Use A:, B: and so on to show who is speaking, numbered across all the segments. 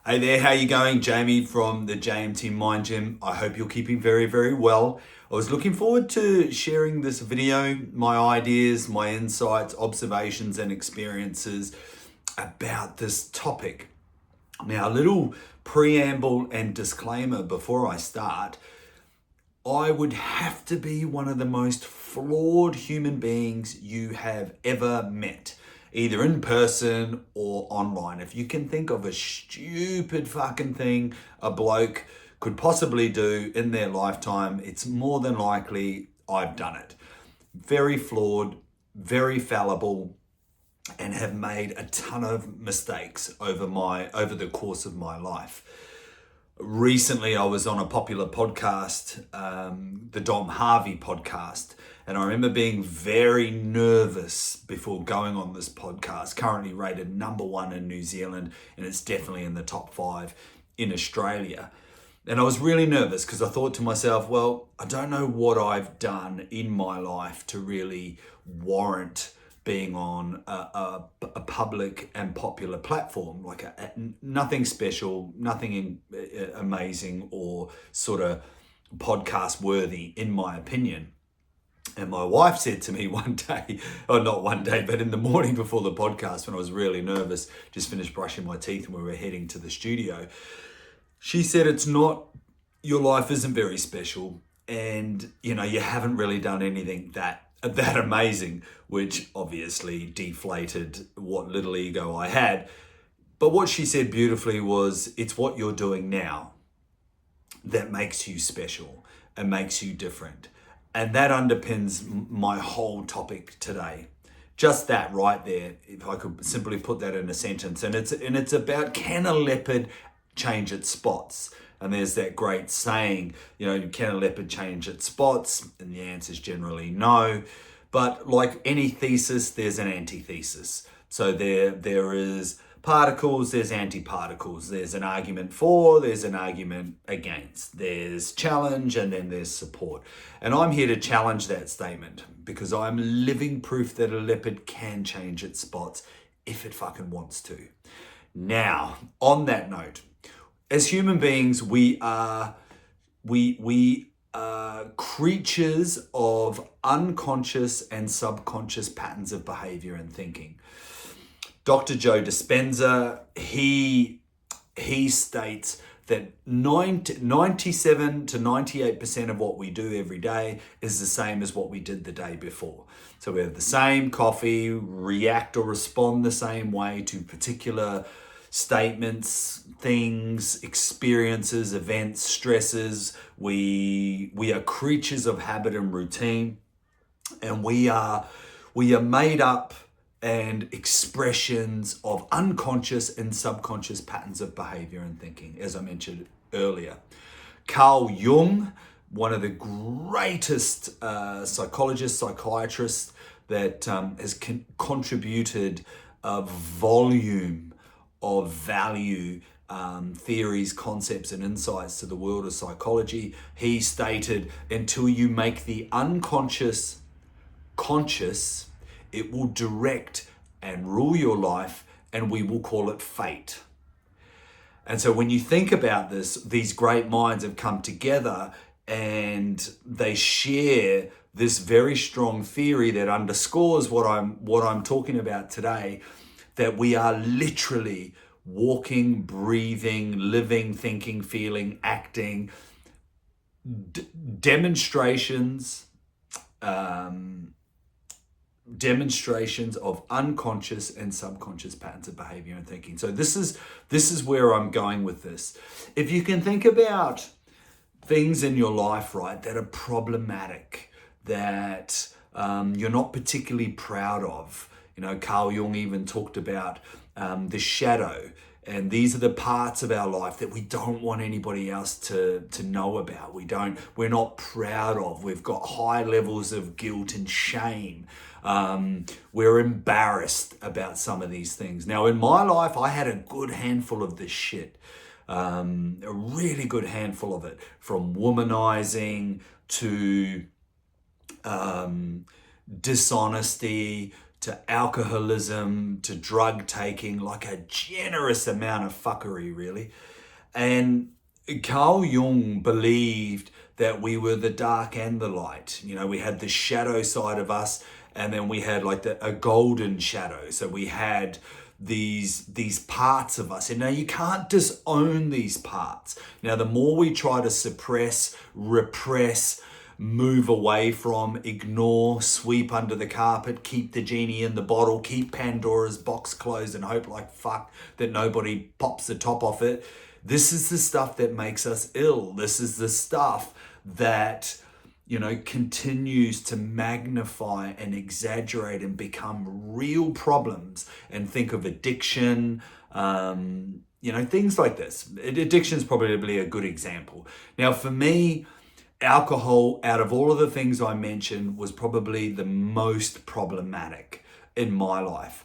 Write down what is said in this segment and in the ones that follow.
A: Hey there, how you going? Jamie from the JMT Mind Gym. I hope you're keeping very, very well. I was looking forward to sharing this video, my ideas, my insights, observations and experiences about this topic. Now, a little preamble and disclaimer before I start. I would have to be one of the most flawed human beings you have ever met, either in person or online. If you can think of a stupid fucking thing a bloke could possibly do in their lifetime, it's more than likely I've done it. Very flawed, very fallible, and have made a ton of mistakes over the course of my life. Recently, I was on a popular podcast, the Dom Harvey podcast, and I remember being very nervous before going on this podcast. Currently rated #1 in New Zealand, and it's definitely in the top 5 in Australia. And I was really nervous because I thought to myself, well, I don't know what I've done in my life to really warrant being on a public and popular platform, like nothing special, nothing amazing or sort of podcast worthy in my opinion. And my wife said to me one day, or not one day, but in the morning before the podcast when I was really nervous, just finished brushing my teeth and we were heading to the studio. She said, your life isn't very special and you haven't really done anything that amazing, which obviously deflated what little ego I had. But what she said beautifully was, it's what you're doing now that makes you special and makes you different. And that underpins my whole topic today. Just that right there, if I could simply put that in a sentence. And it's about, can a leopard change its spots? And there's that great saying, can a leopard change its spots? And the answer is generally no. But like any thesis, there's an antithesis. So there is particles, there's antiparticles. There's an argument for, there's an argument against. There's challenge, and then there's support. And I'm here to challenge that statement because I'm living proof that a leopard can change its spots if it fucking wants to. Now, on that note, as human beings, we are creatures of unconscious and subconscious patterns of behavior and thinking. Dr. Joe Dispenza, he states that 97 to 98% of what we do every day is the same as what we did the day before. So we have the same coffee, react or respond the same way to particular statements, things, experiences, events, stresses. We are creatures of habit and routine, and we are made up and expressions of unconscious and subconscious patterns of behavior and thinking, as I mentioned earlier. Carl Jung, one of the greatest psychologists, psychiatrists that has contributed a volume of value, theories, concepts, and insights to the world of psychology. He stated, until you make the unconscious conscious, it will direct and rule your life, and we will call it fate. And so when you think about this, these great minds have come together and they share this very strong theory that underscores what I'm talking about today, that we are literally walking, breathing, living, thinking, feeling, acting, demonstrations of unconscious and subconscious patterns of behavior and thinking. So this is where I'm going with this. If you can think about things in your life, right, that are problematic, that you're not particularly proud of. Carl Jung even talked about the shadow, and these are the parts of our life that we don't want anybody else to know about. We're not proud of. We've got high levels of guilt and shame. We're embarrassed about some of these things. Now, in my life, I had a good handful of this shit. A really good handful of it, from womanizing to dishonesty to alcoholism, to drug taking, like a generous amount of fuckery, really. And Carl Jung believed that we were the dark and the light. You know, we had the shadow side of us, and then we had like a golden shadow. So we had these parts of us. And now you can't disown these parts. Now, the more we try to suppress, repress, move away from, ignore, sweep under the carpet, keep the genie in the bottle, keep Pandora's box closed and hope like fuck that nobody pops the top off it. This is the stuff that makes us ill. This is the stuff that, you know, continues to magnify and exaggerate and become real problems. And think of addiction, you know, things like this. Addiction is probably a good example. Now, for me, alcohol, out of all of the things I mentioned, was probably the most problematic in my life.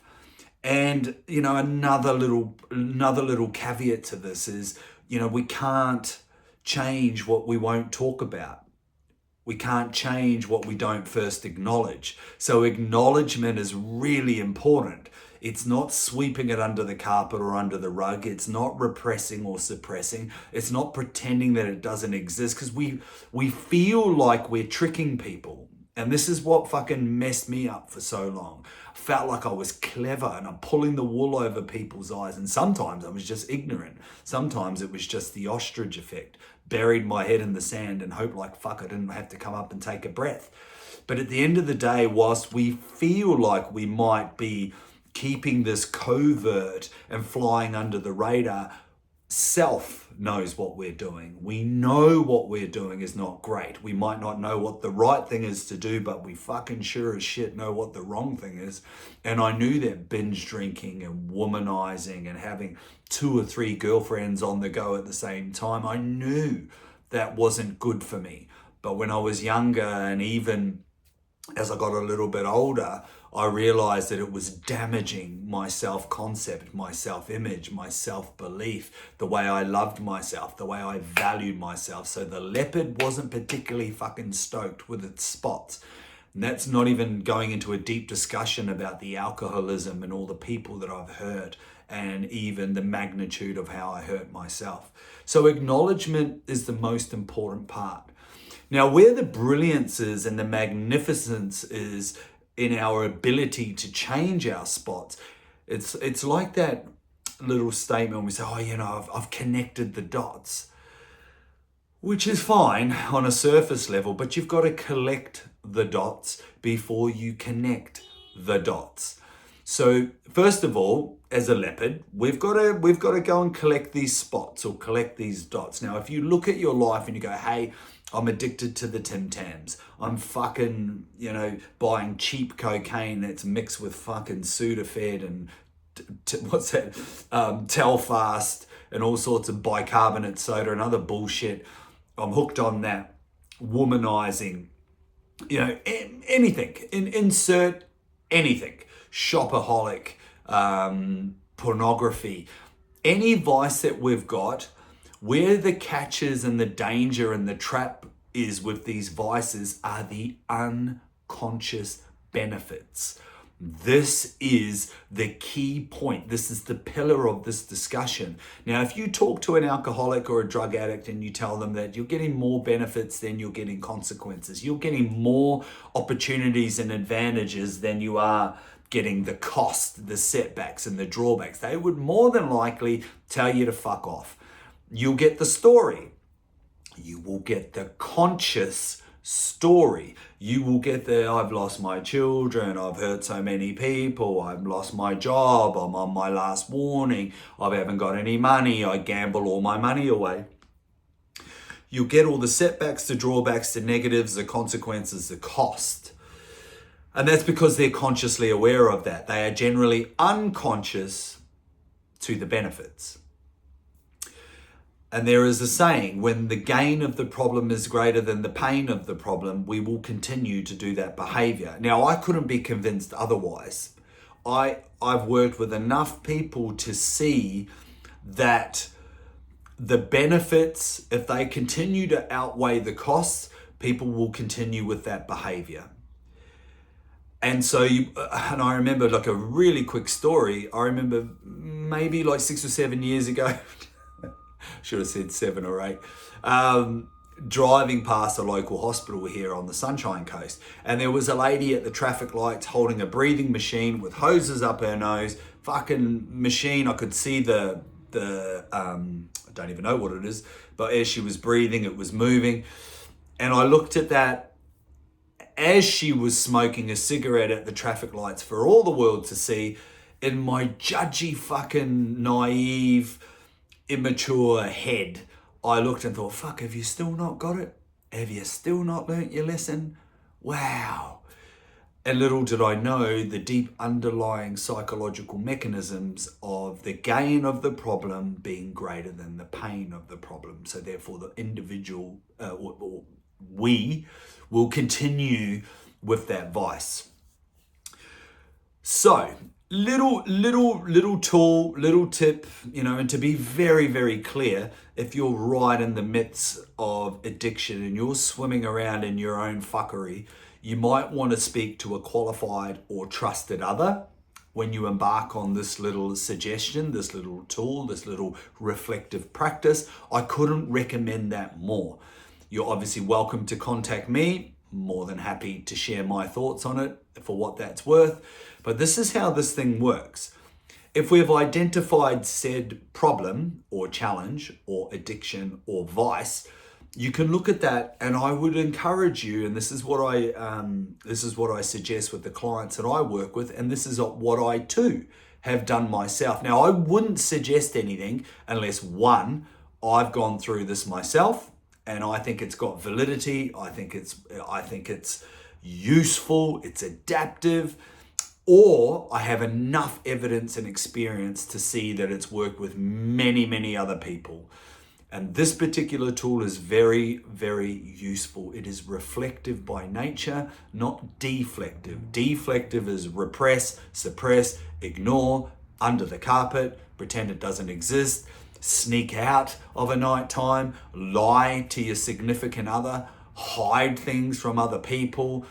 A: And, you know, another little caveat to this is, you know, we can't change what we won't talk about. We can't change what we don't first acknowledge. So acknowledgement is really important. It's not sweeping it under the carpet or under the rug. It's not repressing or suppressing. It's not pretending that it doesn't exist, because we feel like we're tricking people. And this is what fucking messed me up for so long. I felt like I was clever and I'm pulling the wool over people's eyes. And sometimes I was just ignorant. Sometimes it was just the ostrich effect. Buried my head in the sand and hoped like fuck I didn't have to come up and take a breath. But at the end of the day, whilst we feel like we might be keeping this covert and flying under the radar, self knows what we're doing. We know what we're doing is not great. We might not know what the right thing is to do, but we fucking sure as shit know what the wrong thing is. And I knew that binge drinking and womanizing and having 2 or 3 girlfriends on the go at the same time, I knew that wasn't good for me. But when I was younger, and even as I got a little bit older, I realized that it was damaging my self-concept, my self-image, my self-belief, the way I loved myself, the way I valued myself. So the Leopard wasn't particularly fucking stoked with its spots. And that's not even going into a deep discussion about the alcoholism and all the people that I've hurt, and even the magnitude of how I hurt myself. So acknowledgement is the most important part. Now, where the brilliance is and the magnificence is in our ability to change our spots, it's like that little statement when we say, oh, you know, I've connected the dots, which is fine on a surface level, but you've got to collect the dots before you connect the dots. So first of all, as a leopard, we've got to go and collect these spots or collect these dots. Now, if you look at your life and you go, hey, I'm addicted to the Tim Tams. I'm fucking, you know, buying cheap cocaine that's mixed with fucking Sudafed and what's that? Telfast and all sorts of bicarbonate soda and other bullshit. I'm hooked on that. Womanizing, you know, anything. Insert anything. Shopaholic, pornography, any vice that we've got. Where the catches and the danger and the trap is with these vices are the unconscious benefits. This is the key point. This is the pillar of this discussion. Now, if you talk to an alcoholic or a drug addict and you tell them that you're getting more benefits than you're getting consequences, you're getting more opportunities and advantages than you are getting the cost, the setbacks and the drawbacks, they would more than likely tell you to fuck off. You'll get the story. You will get the conscious story. You will get the, I've lost my children, I've hurt so many people, I've lost my job, I'm on my last warning, I haven't got any money, I gamble all my money away. You'll get all the setbacks, the drawbacks, the negatives, the consequences, the cost. And that's because they're consciously aware of that. They are generally unconscious to the benefits. And there is a saying, when the gain of the problem is greater than the pain of the problem, we will continue to do that behavior. Now, I couldn't be convinced otherwise. I've worked with enough people to see that the benefits, if they continue to outweigh the costs, people will continue with that behavior. And so, and I remember like a really quick story. I remember maybe like 6 or 7 years ago, should have said 7 or 8, driving past a local hospital here on the Sunshine Coast. And there was a lady at the traffic lights holding a breathing machine with hoses up her nose, fucking machine. I could see I don't even know what it is, but as she was breathing, it was moving. And I looked at that as she was smoking a cigarette at the traffic lights for all the world to see. In my judgy, fucking naive, immature head, I looked and thought, fuck, have you still not got it? Have you still not learnt your lesson? Wow. And little did I know the deep underlying psychological mechanisms of the gain of the problem being greater than the pain of the problem. So therefore the individual, or we, will continue with that vice. So little tool, little tip, and to be very, very clear, if you're right in the midst of addiction and you're swimming around in your own fuckery, you might want to speak to a qualified or trusted other when you embark on this little suggestion, this little tool, this little reflective practice. I couldn't recommend that more. You're obviously welcome to contact me. More than happy to share my thoughts on it for what that's worth. But this is how this thing works. If we've identified said problem or challenge or addiction or vice, you can look at that, and I would encourage you, and this is what I suggest with the clients that I work with, and this is what I too have done myself. Now, I wouldn't suggest anything unless, one, I've gone through this myself, and I think it's got validity. I think it's useful, it's adaptive, or I have enough evidence and experience to see that it's worked with many, many other people. And this particular tool is very, very useful. It is reflective by nature, not deflective. Deflective is repress, suppress, ignore, under the carpet, pretend it doesn't exist, sneak out of a night time, lie to your significant other, hide things from other people.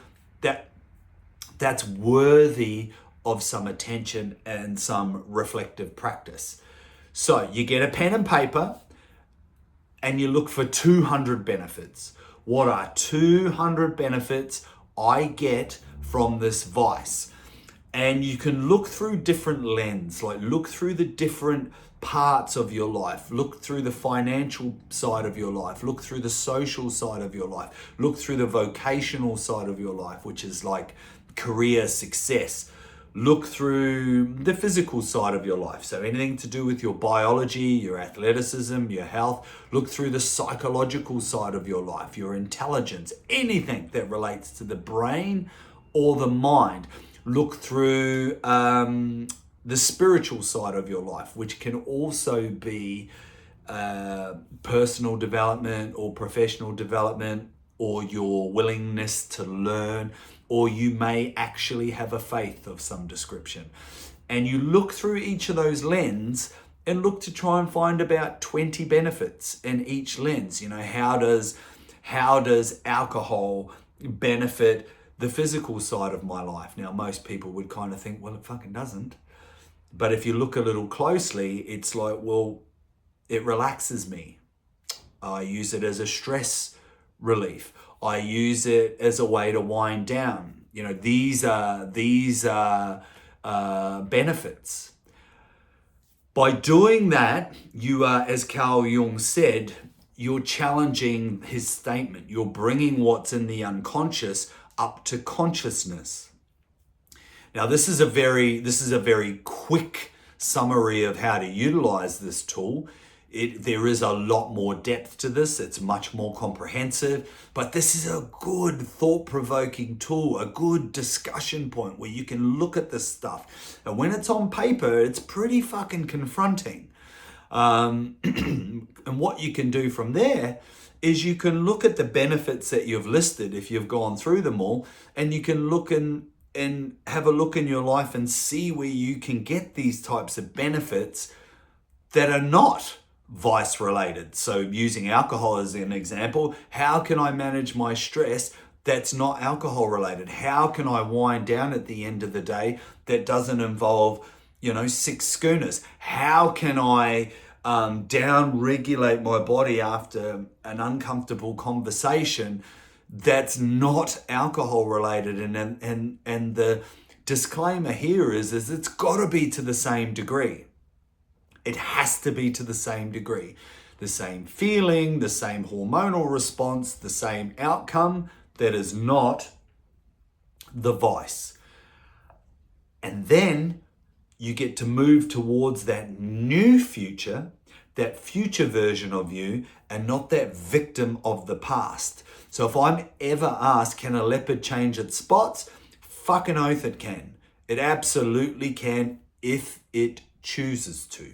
A: That's worthy of some attention and some reflective practice. So you get a pen and paper and you look for 200 benefits. What are 200 benefits I get from this vice? And you can look through different lenses, like look through the different parts of your life, look through the financial side of your life, look through the social side of your life, look through the vocational side of your life, which is like career success, look through the physical side of your life, so anything to do with your biology, your athleticism, your health. Look through the psychological side of your life, your intelligence, anything that relates to the brain or the mind. Look through the spiritual side of your life, which can also be personal development or professional development, or your willingness to learn, or you may actually have a faith of some description. And you look through each of those lenses and look to try and find about 20 benefits in each lens. How does alcohol benefit the physical side of my life? Now, most people would kind of think, well, it fucking doesn't. But if you look a little closely, it's like, well, it relaxes me. I use it as a stress relief. I use it as a way to wind down. These are benefits. By doing that, you are, as Carl Jung said, you're challenging his statement. You're bringing what's in the unconscious up to consciousness. Now, this is a very quick summary of how to utilize this tool. There is a lot more depth to this. It's much more comprehensive, but this is a good thought-provoking tool, a good discussion point where you can look at this stuff. And when it's on paper, it's pretty fucking confronting. And what you can do from there is you can look at the benefits that you've listed if you've gone through them all, and you can look and have a look in your life and see where you can get these types of benefits that are not vice related. So using alcohol as an example, how can I manage my stress that's not alcohol related? How can I wind down at the end of the day that doesn't involve, 6 schooners? How can I down regulate my body after an uncomfortable conversation that's not alcohol related? And the disclaimer here is it's got to be to the same degree. It has to be to the same degree. The same feeling, the same hormonal response, the same outcome that is not the vice. And then you get to move towards that new future, that future version of you, and not that victim of the past. So if I'm ever asked, can a leopard change its spots? Fucking oath it can. It absolutely can if it chooses to.